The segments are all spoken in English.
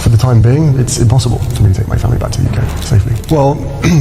For the time being, it's impossible for me to take my family back to the UK safely. Well,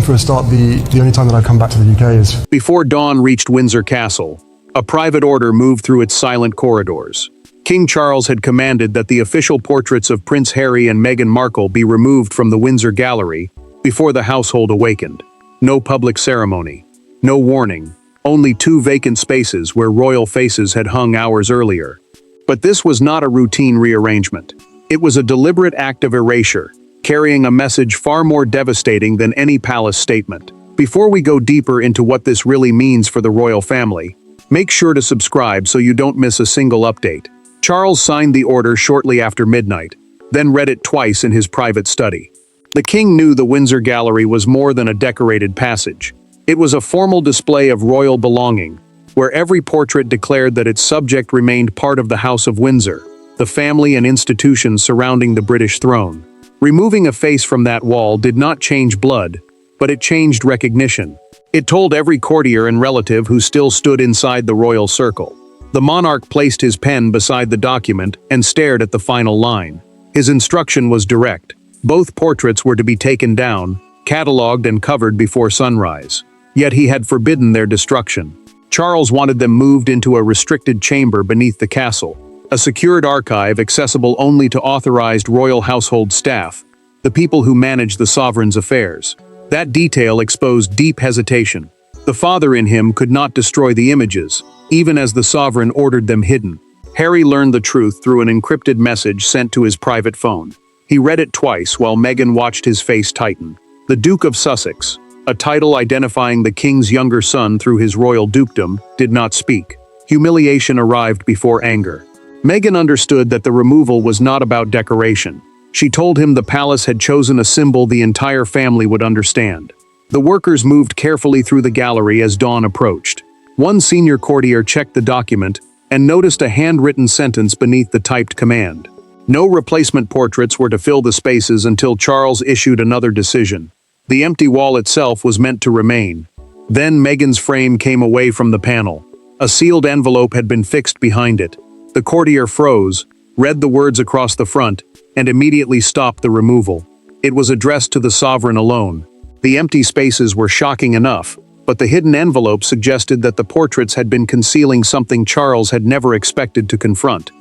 for a start, the only time that I've come back to the UK is... Before Dawn reached Windsor Castle, a private order moved through its silent corridors. King Charles had commanded that the official portraits of Prince Harry and Meghan Markle be removed from the Windsor Gallery before the household awakened. No public ceremony. No warning. Only 2 vacant spaces where royal faces had hung hours earlier. But this was not a routine rearrangement. It was a deliberate act of erasure, carrying a message far more devastating than any palace statement. Before we go deeper into what this really means for the royal family, make sure to subscribe so you don't miss a single update. Charles signed the order shortly after midnight, then read it twice in his private study. The king knew the Windsor Gallery was more than a decorated passage. It was a formal display of royal belonging, where every portrait declared that its subject remained part of the House of Windsor, the family and institutions surrounding the British throne. Removing a face from that wall did not change blood, but it changed recognition. It told every courtier and relative who still stood inside the royal circle. The monarch placed his pen beside the document and stared at the final line. His instruction was direct. Both portraits were to be taken down, catalogued and covered before sunrise. Yet he had forbidden their destruction. Charles wanted them moved into a restricted chamber beneath the castle, a secured archive accessible only to authorized royal household staff, the people who manage the sovereign's affairs. That detail exposed deep hesitation. The father in him could not destroy the images, even as the sovereign ordered them hidden. Harry learned the truth through an encrypted message sent to his private phone. He read it twice while Meghan watched his face tighten. The Duke of Sussex, a title identifying the king's younger son through his royal dukedom, did not speak. Humiliation arrived before anger. Meghan understood that the removal was not about decoration. She told him the palace had chosen a symbol the entire family would understand. The workers moved carefully through the gallery as dawn approached. One senior courtier checked the document and noticed a handwritten sentence beneath the typed command. No replacement portraits were to fill the spaces until Charles issued another decision. The empty wall itself was meant to remain. Then Meghan's frame came away from the panel. A sealed envelope had been fixed behind it. The courtier froze, read the words across the front, and immediately stopped the removal. It was addressed to the sovereign alone. The empty spaces were shocking enough, but the hidden envelope suggested that the portraits had been concealing something Charles had never expected to confront.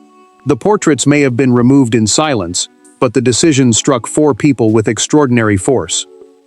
The portraits may have been removed in silence, but the decision struck 4 people with extraordinary force.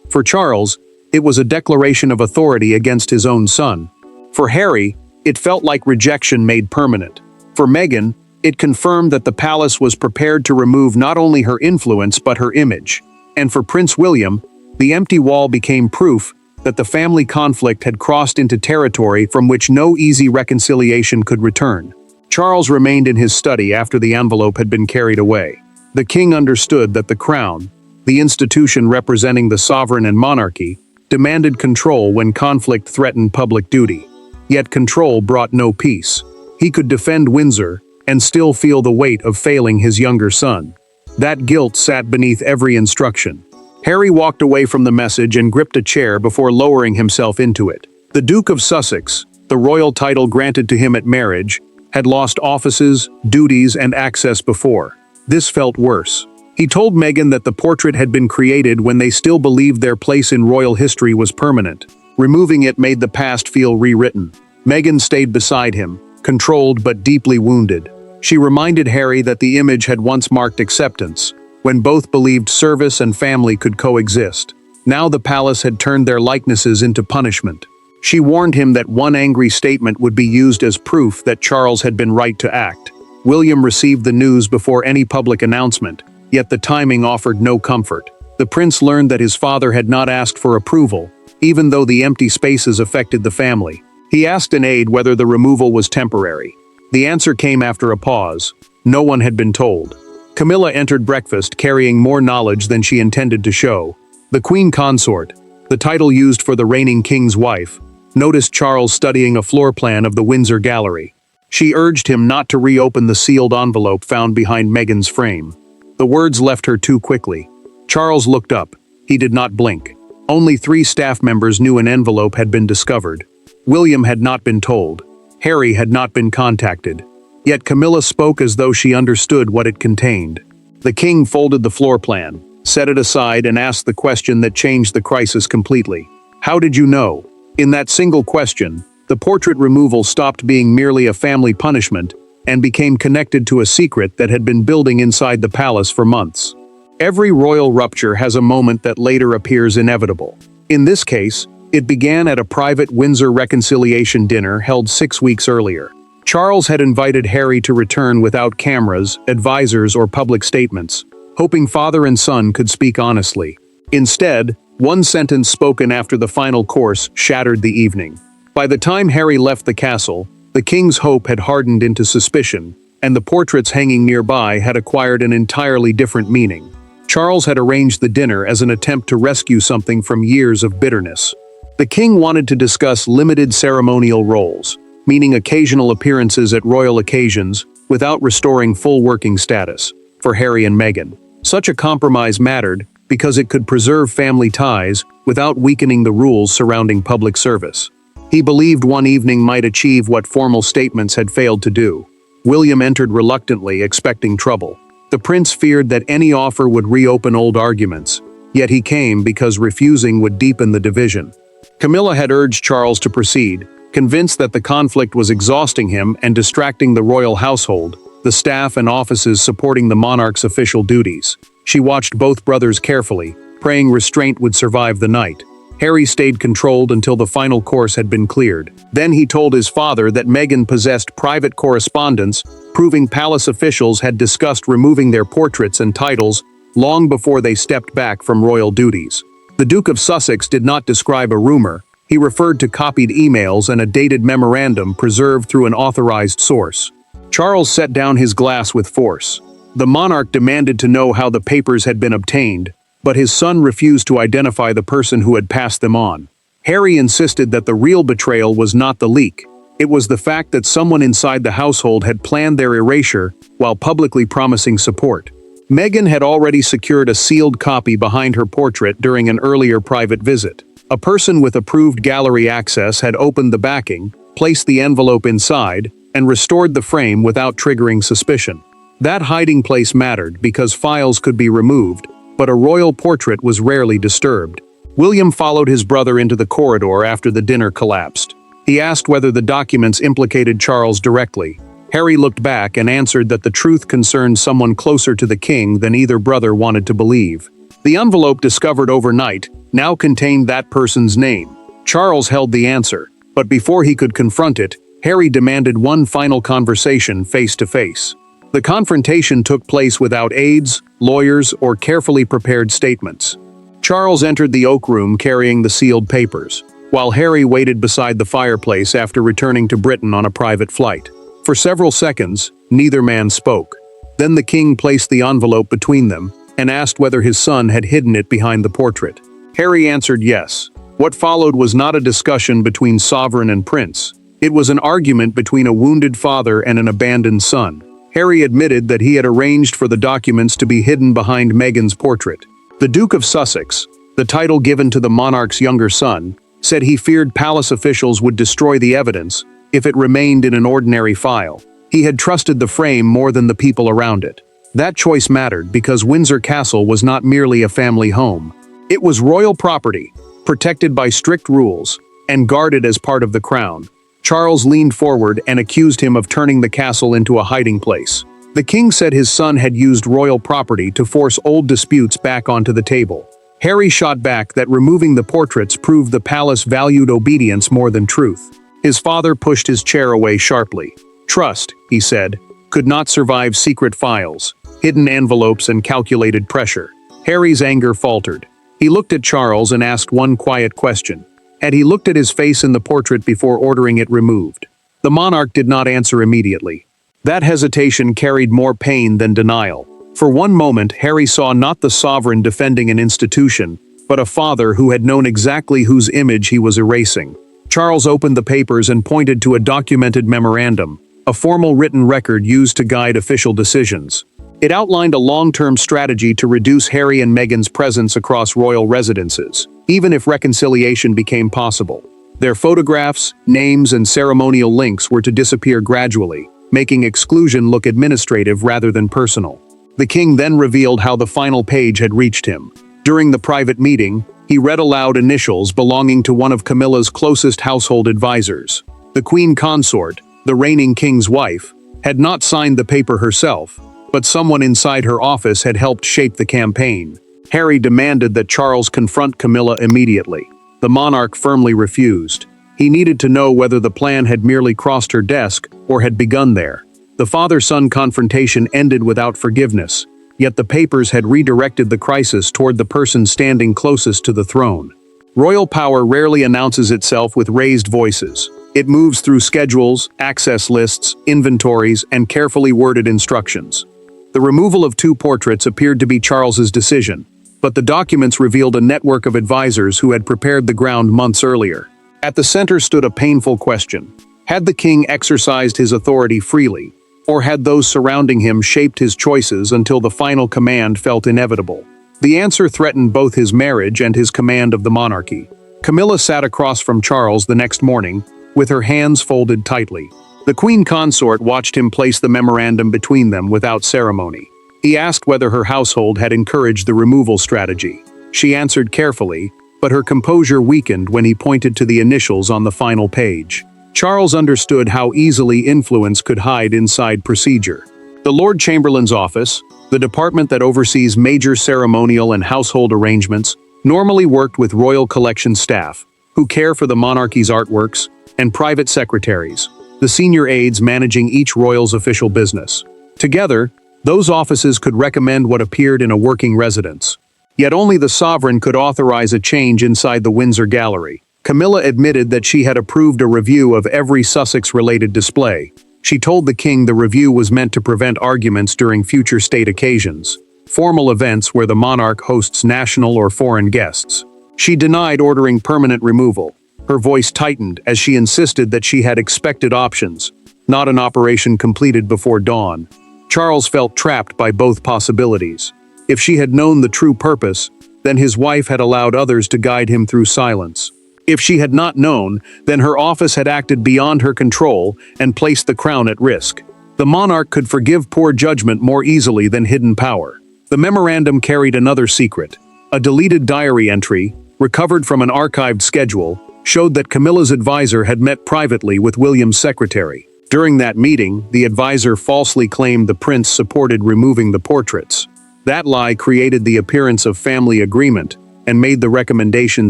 For Charles, it was a declaration of authority against his own son. For Harry, it felt like rejection made permanent. For Meghan, it confirmed that the palace was prepared to remove not only her influence but her image. And for Prince William, the empty wall became proof that the family conflict had crossed into territory from which no easy reconciliation could return. Charles remained in his study after the envelope had been carried away. The king understood that the crown, the institution representing the sovereign and monarchy, demanded control when conflict threatened public duty. Yet control brought no peace. He could defend Windsor and still feel the weight of failing his younger son. That guilt sat beneath every instruction. Harry walked away from the message and gripped a chair before lowering himself into it. The Duke of Sussex, the royal title granted to him at marriage, had lost offices, duties, and access before. This felt worse. He told Meghan that the portrait had been created when they still believed their place in royal history was permanent. Removing it made the past feel rewritten. Meghan stayed beside him, controlled but deeply wounded. She reminded Harry that the image had once marked acceptance, when both believed service and family could coexist. Now the palace had turned their likenesses into punishment. She warned him that one angry statement would be used as proof that Charles had been right to act. William received the news before any public announcement, yet the timing offered no comfort. The prince learned that his father had not asked for approval, even though the empty spaces affected the family. He asked an aide whether the removal was temporary. The answer came after a pause. No one had been told. Camila entered breakfast carrying more knowledge than she intended to show. The queen consort, the title used for the reigning king's wife, noticed Charles studying a floor plan of the Windsor Gallery. She urged him not to reopen the sealed envelope found behind Meghan's frame. The words left her too quickly. Charles looked up. He did not blink. Only 3 staff members knew an envelope had been discovered. William had not been told. Harry had not been contacted. Yet Camilla spoke as though she understood what it contained. The king folded the floor plan, set it aside, and asked the question that changed the crisis completely. How did you know? In that single question, the portrait removal stopped being merely a family punishment and became connected to a secret that had been building inside the palace for months. Every royal rupture has a moment that later appears inevitable. In this case, it began at a private Windsor reconciliation dinner held 6 weeks earlier. Charles had invited Harry to return without cameras, advisors, or public statements, hoping father and son could speak honestly. Instead, one sentence spoken after the final course shattered the evening. By the time Harry left the castle, the king's hope had hardened into suspicion, and the portraits hanging nearby had acquired an entirely different meaning. Charles had arranged the dinner as an attempt to rescue something from years of bitterness. The king wanted to discuss limited ceremonial roles, meaning occasional appearances at royal occasions, without restoring full working status, for Harry and Meghan. Such a compromise mattered because it could preserve family ties without weakening the rules surrounding public service. He believed one evening might achieve what formal statements had failed to do. William entered reluctantly, expecting trouble. The prince feared that any offer would reopen old arguments, yet he came because refusing would deepen the division. Camila had urged Charles to proceed, convinced that the conflict was exhausting him and distracting the royal household, the staff and offices supporting the monarch's official duties. She watched both brothers carefully, praying restraint would survive the night. Harry stayed controlled until the final course had been cleared. Then he told his father that Meghan possessed private correspondence, proving palace officials had discussed removing their portraits and titles long before they stepped back from royal duties. The Duke of Sussex did not describe a rumor. He referred to copied emails and a dated memorandum preserved through an authorized source. Charles set down his glass with force. The monarch demanded to know how the papers had been obtained, but his son refused to identify the person who had passed them on. Harry insisted that the real betrayal was not the leak. It was the fact that someone inside the household had planned their erasure while publicly promising support. Meghan had already secured a sealed copy behind her portrait during an earlier private visit. A person with approved gallery access had opened the backing, placed the envelope inside, and restored the frame without triggering suspicion. That hiding place mattered because files could be removed, but a royal portrait was rarely disturbed. William followed his brother into the corridor after the dinner collapsed. He asked whether the documents implicated Charles directly. Harry looked back and answered that the truth concerned someone closer to the king than either brother wanted to believe. The envelope discovered overnight now contained that person's name. Charles held the answer, but before he could confront it, Harry demanded one final conversation face to face. The confrontation took place without aides, lawyers, or carefully prepared statements. Charles entered the oak room carrying the sealed papers, while Harry waited beside the fireplace after returning to Britain on a private flight. For several seconds, neither man spoke. Then the king placed the envelope between them and asked whether his son had hidden it behind the portrait. Harry answered yes. What followed was not a discussion between sovereign and prince. It was an argument between a wounded father and an abandoned son. Harry admitted that he had arranged for the documents to be hidden behind Meghan's portrait. The Duke of Sussex, the title given to the monarch's younger son, said he feared palace officials would destroy the evidence if it remained in an ordinary file. He had trusted the frame more than the people around it. That choice mattered because Windsor Castle was not merely a family home. It was royal property, protected by strict rules, and guarded as part of the crown. Charles leaned forward and accused him of turning the castle into a hiding place. The king said his son had used royal property to force old disputes back onto the table. Harry shot back that removing the portraits proved the palace valued obedience more than truth. His father pushed his chair away sharply. Trust, he said, could not survive secret files, hidden envelopes, and calculated pressure. Harry's anger faltered. He looked at Charles and asked one quiet question. Had he looked at his face in the portrait before ordering it removed? The monarch did not answer immediately. That hesitation carried more pain than denial. For one moment, Harry saw not the sovereign defending an institution, but a father who had known exactly whose image he was erasing. Charles opened the papers and pointed to a documented memorandum, a formal written record used to guide official decisions. It outlined a long-term strategy to reduce Harry and Meghan's presence across royal residences, even if reconciliation became possible. Their photographs, names, and ceremonial links were to disappear gradually, making exclusion look administrative rather than personal. The king then revealed how the final page had reached him. During the private meeting, he read aloud initials belonging to one of Camilla's closest household advisors. The queen consort, the reigning king's wife, had not signed the paper herself, but someone inside her office had helped shape the campaign. Harry demanded that Charles confront Camilla immediately. The monarch firmly refused. He needed to know whether the plan had merely crossed her desk or had begun there. The father-son confrontation ended without forgiveness, yet the papers had redirected the crisis toward the person standing closest to the throne. Royal power rarely announces itself with raised voices. It moves through schedules, access lists, inventories, and carefully worded instructions. The removal of 2 portraits appeared to be Charles's decision, but the documents revealed a network of advisors who had prepared the ground months earlier. At the center stood a painful question. Had the king exercised his authority freely, or had those surrounding him shaped his choices until the final command felt inevitable? The answer threatened both his marriage and his command of the monarchy. Camilla sat across from Charles the next morning, with her hands folded tightly. The queen consort watched him place the memorandum between them without ceremony. He asked whether her household had encouraged the removal strategy. She answered carefully, but her composure weakened when he pointed to the initials on the final page. Charles understood how easily influence could hide inside procedure. The Lord Chamberlain's office, the department that oversees major ceremonial and household arrangements, normally worked with royal collection staff, who care for the monarchy's artworks, and private secretaries, the senior aides managing each royal's official business. Together, those offices could recommend what appeared in a working residence. Yet only the sovereign could authorize a change inside the Windsor Gallery. Camilla admitted that she had approved a review of every Sussex-related display. She told the king the review was meant to prevent arguments during future state occasions, formal events where the monarch hosts national or foreign guests. She denied ordering permanent removal. Her voice tightened as she insisted that she had expected options, not an operation completed before dawn. Charles felt trapped by both possibilities. If she had known the true purpose, then his wife had allowed others to guide him through silence. If she had not known, then her office had acted beyond her control and placed the crown at risk. The monarch could forgive poor judgment more easily than hidden power. The memorandum carried another secret. A deleted diary entry, recovered from an archived schedule, showed that Camilla's advisor had met privately with William's secretary. During that meeting, the advisor falsely claimed the prince supported removing the portraits. That lie created the appearance of family agreement and made the recommendation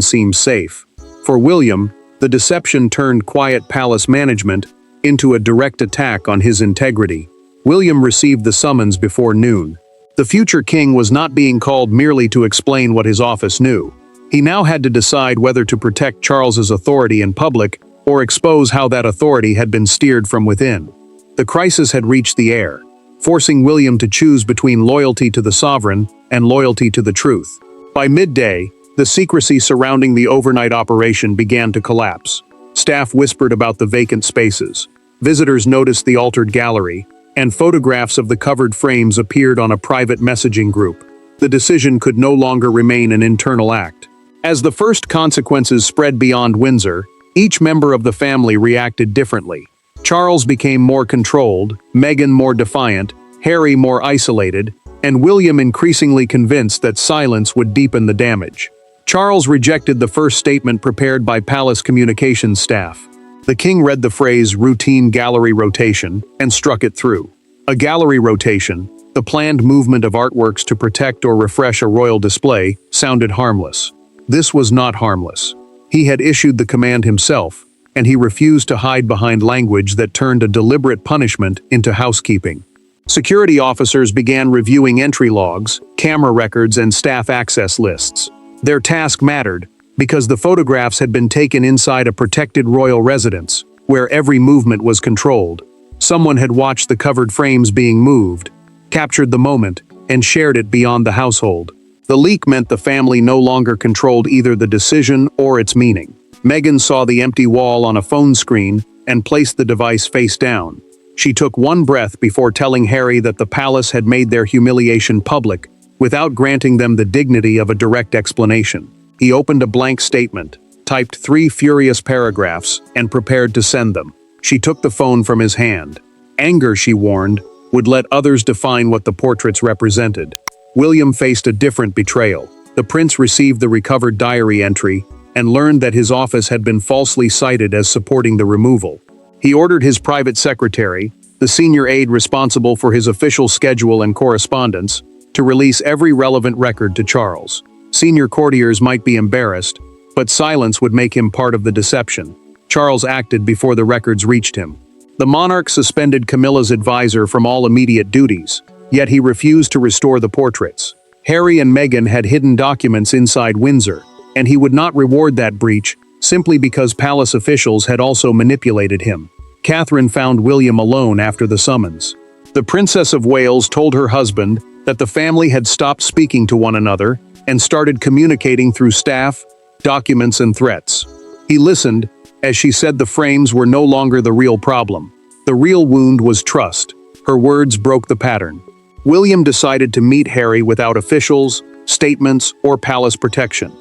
seem safe. For William, the deception turned quiet palace management into a direct attack on his integrity. William received the summons before noon. The future king was not being called merely to explain what his office knew. He now had to decide whether to protect Charles's authority in public or expose how that authority had been steered from within. The crisis had reached the heir, forcing William to choose between loyalty to the sovereign and loyalty to the truth. By midday, the secrecy surrounding the overnight operation began to collapse. Staff whispered about the vacant spaces. Visitors noticed the altered gallery, and photographs of the covered frames appeared on a private messaging group. The decision could no longer remain an internal act. As the first consequences spread beyond Windsor, each member of the family reacted differently. Charles became more controlled, Meghan more defiant, Harry more isolated, and William increasingly convinced that silence would deepen the damage. Charles rejected the first statement prepared by palace communications staff. The king read the phrase routine gallery rotation and struck it through. A gallery rotation, the planned movement of artworks to protect or refresh a royal display, sounded harmless. This was not harmless. He had issued the command himself, and he refused to hide behind language that turned a deliberate punishment into housekeeping. Security officers began reviewing entry logs, camera records, and staff access lists. Their task mattered because the photographs had been taken inside a protected royal residence, where every movement was controlled. Someone had watched the covered frames being moved, captured the moment, and shared it beyond the household. The leak meant the family no longer controlled either the decision or its meaning. Meghan saw the empty wall on a phone screen and placed the device face down. She took one breath before telling Harry that the palace had made their humiliation public, without granting them the dignity of a direct explanation. He opened a blank statement, typed 3 furious paragraphs, and prepared to send them. She took the phone from his hand. Anger, she warned, would let others define what the portraits represented. William faced a different betrayal. The prince received the recovered diary entry and learned that his office had been falsely cited as supporting the removal. He ordered his private secretary, the senior aide responsible for his official schedule and correspondence, to release every relevant record to Charles. Senior courtiers might be embarrassed, but silence would make him part of the deception. Charles acted before the records reached him. The monarch suspended Camilla's advisor from all immediate duties, yet he refused to restore the portraits. Harry and Meghan had hidden documents inside Windsor, and he would not reward that breach simply because palace officials had also manipulated him. Catherine found William alone after the summons. The Princess of Wales told her husband that the family had stopped speaking to one another and started communicating through staff, documents, and threats. He listened, as she said the frames were no longer the real problem. The real wound was trust. Her words broke the pattern. William decided to meet Harry without officials, statements, or palace protection.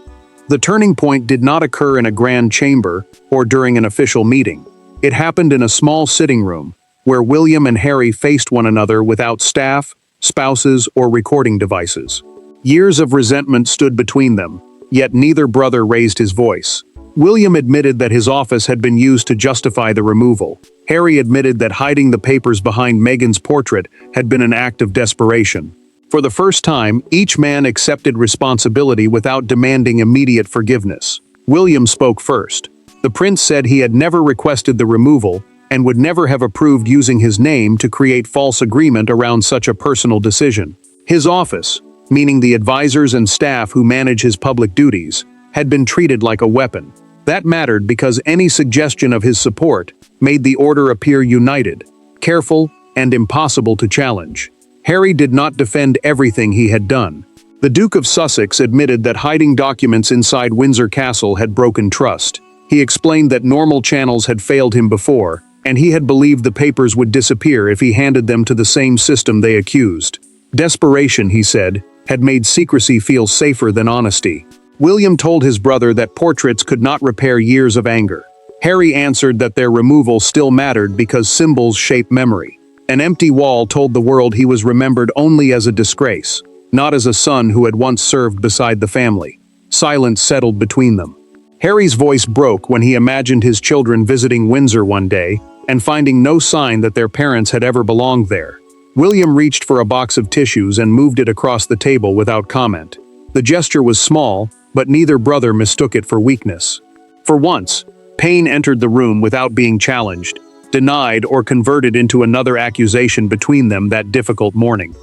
The turning point did not occur in a grand chamber or during an official meeting. It happened in a small sitting room, where William and Harry faced one another without staff, spouses, or recording devices. Years of resentment stood between them, yet neither brother raised his voice. William admitted that his office had been used to justify the removal. Harry admitted that hiding the papers behind Meghan's portrait had been an act of desperation. For the first time, each man accepted responsibility without demanding immediate forgiveness. William spoke first. The prince said he had never requested the removal and would never have approved using his name to create false agreement around such a personal decision. His office, meaning the advisors and staff who manage his public duties, had been treated like a weapon. That mattered because any suggestion of his support made the order appear united, careful, and impossible to challenge. Harry did not defend everything he had done. The Duke of Sussex admitted that hiding documents inside Windsor Castle had broken trust. He explained that normal channels had failed him before, and he had believed the papers would disappear if he handed them to the same system they accused. Desperation, he said, had made secrecy feel safer than honesty. William told his brother that portraits could not repair years of anger. Harry answered that their removal still mattered because symbols shape memory. An empty wall told the world he was remembered only as a disgrace, not as a son who had once served beside the family. Silence settled between them. Harry's voice broke when he imagined his children visiting Windsor one day and finding no sign that their parents had ever belonged there. William reached for a box of tissues and moved it across the table without comment. The gesture was small, but neither brother mistook it for weakness. For once, pain entered the room without being challenged, denied, or converted into another accusation between them that difficult morning.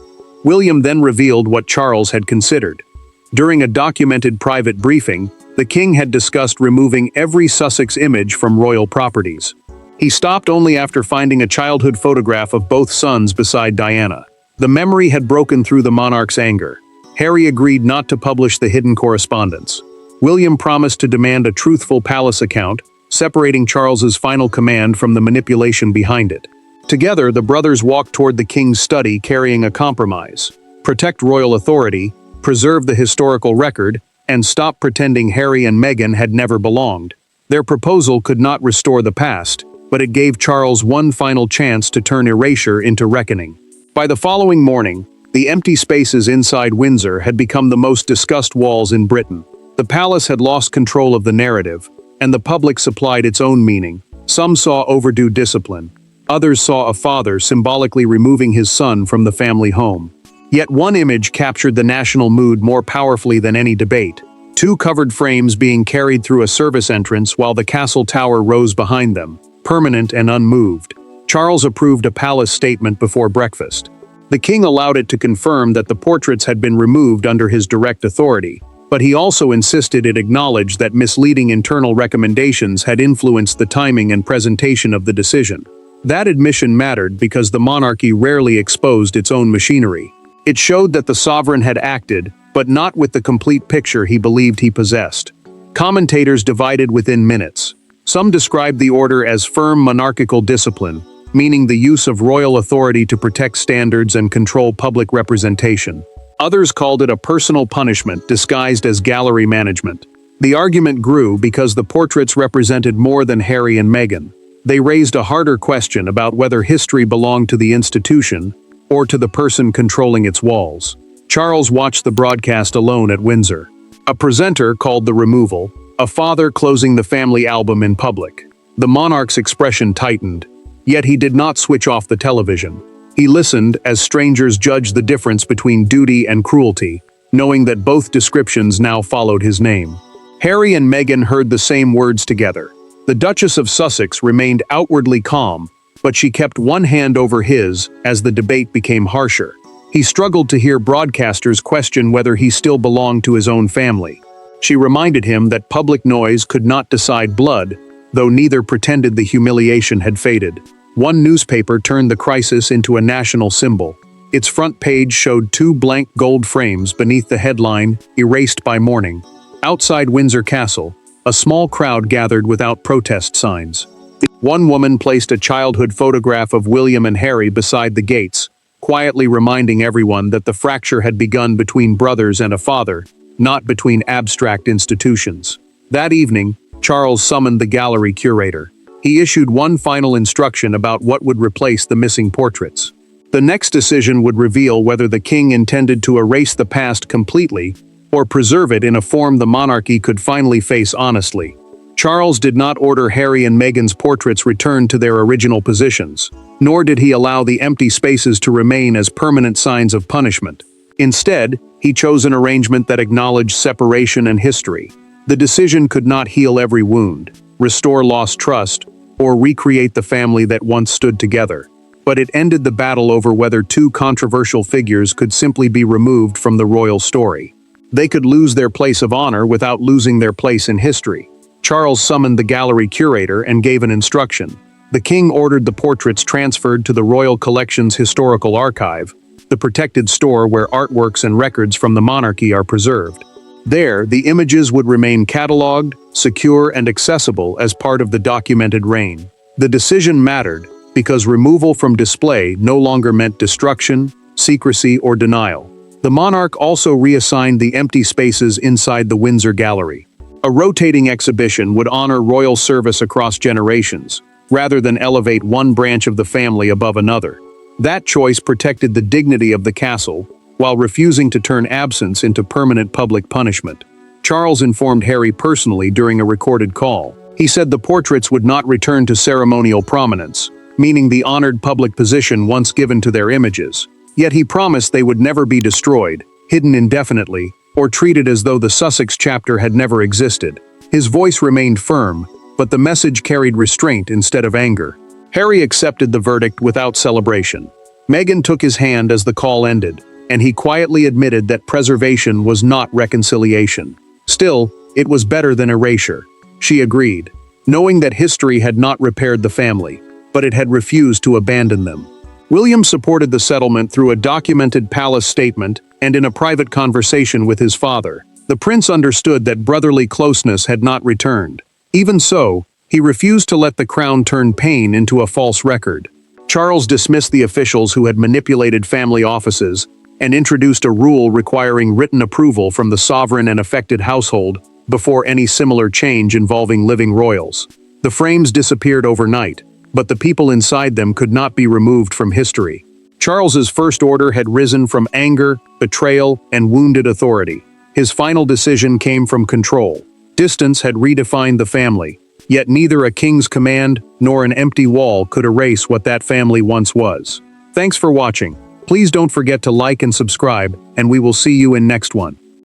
William then revealed what Charles had considered. During a documented private briefing, the king had discussed removing every Sussex image from royal properties. He stopped only after finding a childhood photograph of both sons beside Diana. The memory had broken through the monarch's anger. Harry agreed not to publish the hidden correspondence. William promised to demand a truthful palace account, separating Charles's final command from the manipulation behind it. Together, the brothers walked toward the king's study carrying a compromise: protect royal authority, preserve the historical record, and stop pretending Harry and Meghan had never belonged. Their proposal could not restore the past, but it gave Charles one final chance to turn erasure into reckoning. By the following morning, the empty spaces inside Windsor had become the most discussed walls in Britain. The palace had lost control of the narrative, and the public supplied its own meaning. Some saw overdue discipline. Others saw a father symbolically removing his son from the family home. Yet one image captured the national mood more powerfully than any debate: two covered frames being carried through a service entrance while the castle tower rose behind them, permanent and unmoved. Charles approved a palace statement before breakfast. The king allowed it to confirm that the portraits had been removed under his direct authority, but he also insisted it acknowledge that misleading internal recommendations had influenced the timing and presentation of the decision. That admission mattered because the monarchy rarely exposed its own machinery. It showed that the sovereign had acted, but not with the complete picture he believed he possessed. Commentators divided within minutes. Some described the order as firm monarchical discipline, meaning the use of royal authority to protect standards and control public representation. Others called it a personal punishment disguised as gallery management. The argument grew because the portraits represented more than Harry and Meghan. They raised a harder question about whether history belonged to the institution or to the person controlling its walls. Charles watched the broadcast alone at Windsor. A presenter called the removal, a father closing the family album in public. The monarch's expression tightened, yet he did not switch off the television. He listened as strangers judged the difference between duty and cruelty, knowing that both descriptions now followed his name. Harry and Meghan heard the same words together. The Duchess of Sussex remained outwardly calm, but she kept one hand over his as the debate became harsher. He struggled to hear broadcasters question whether he still belonged to his own family. She reminded him that public noise could not decide blood, though neither pretended the humiliation had faded. One newspaper turned the crisis into a national symbol. Its front page showed 2 blank gold frames beneath the headline, "Erased by Mourning." Outside Windsor Castle, a small crowd gathered without protest signs. One woman placed a childhood photograph of William and Harry beside the gates, quietly reminding everyone that the fracture had begun between brothers and a father, not between abstract institutions. That evening, Charles summoned the gallery curator. He issued one final instruction about what would replace the missing portraits. The next decision would reveal whether the king intended to erase the past completely or preserve it in a form the monarchy could finally face honestly. Charles did not order Harry and Meghan's portraits returned to their original positions, nor did he allow the empty spaces to remain as permanent signs of punishment. Instead, he chose an arrangement that acknowledged separation and history. The decision could not heal every wound, restore lost trust, or recreate the family that once stood together. But it ended the battle over whether 2 controversial figures could simply be removed from the royal story. They could lose their place of honor without losing their place in history. Charles summoned the gallery curator and gave an instruction. The king ordered the portraits transferred to the Royal Collection's Historical Archive, the protected store where artworks and records from the monarchy are preserved. There, the images would remain catalogued, secure, and accessible as part of the documented reign. The decision mattered because removal from display no longer meant destruction, secrecy, or denial. The monarch also reassigned the empty spaces inside the Windsor Gallery. A rotating exhibition would honor royal service across generations, rather than elevate one branch of the family above another. That choice protected the dignity of the castle, while refusing to turn absence into permanent public punishment. Charles informed Harry personally during a recorded call. He said the portraits would not return to ceremonial prominence, meaning the honored public position once given to their images. Yet he promised they would never be destroyed, hidden indefinitely, or treated as though the Sussex chapter had never existed. His voice remained firm, but the message carried restraint instead of anger. Harry accepted the verdict without celebration. Meghan took his hand as the call ended, and he quietly admitted that preservation was not reconciliation. Still, it was better than erasure. She agreed, knowing that history had not repaired the family, but it had refused to abandon them. William supported the settlement through a documented palace statement and in a private conversation with his father. The prince understood that brotherly closeness had not returned. Even so, he refused to let the crown turn pain into a false record. Charles dismissed the officials who had manipulated family offices and introduced a rule requiring written approval from the sovereign and affected household before any similar change involving living royals. The frames disappeared overnight, but the people inside them could not be removed from history. Charles's first order had risen from anger, betrayal, and wounded authority. His final decision came from control. Distance had redefined the family, yet neither a king's command nor an empty wall could erase what that family once was. Thanks for watching. Please don't forget to like and subscribe, and we will see you in next one.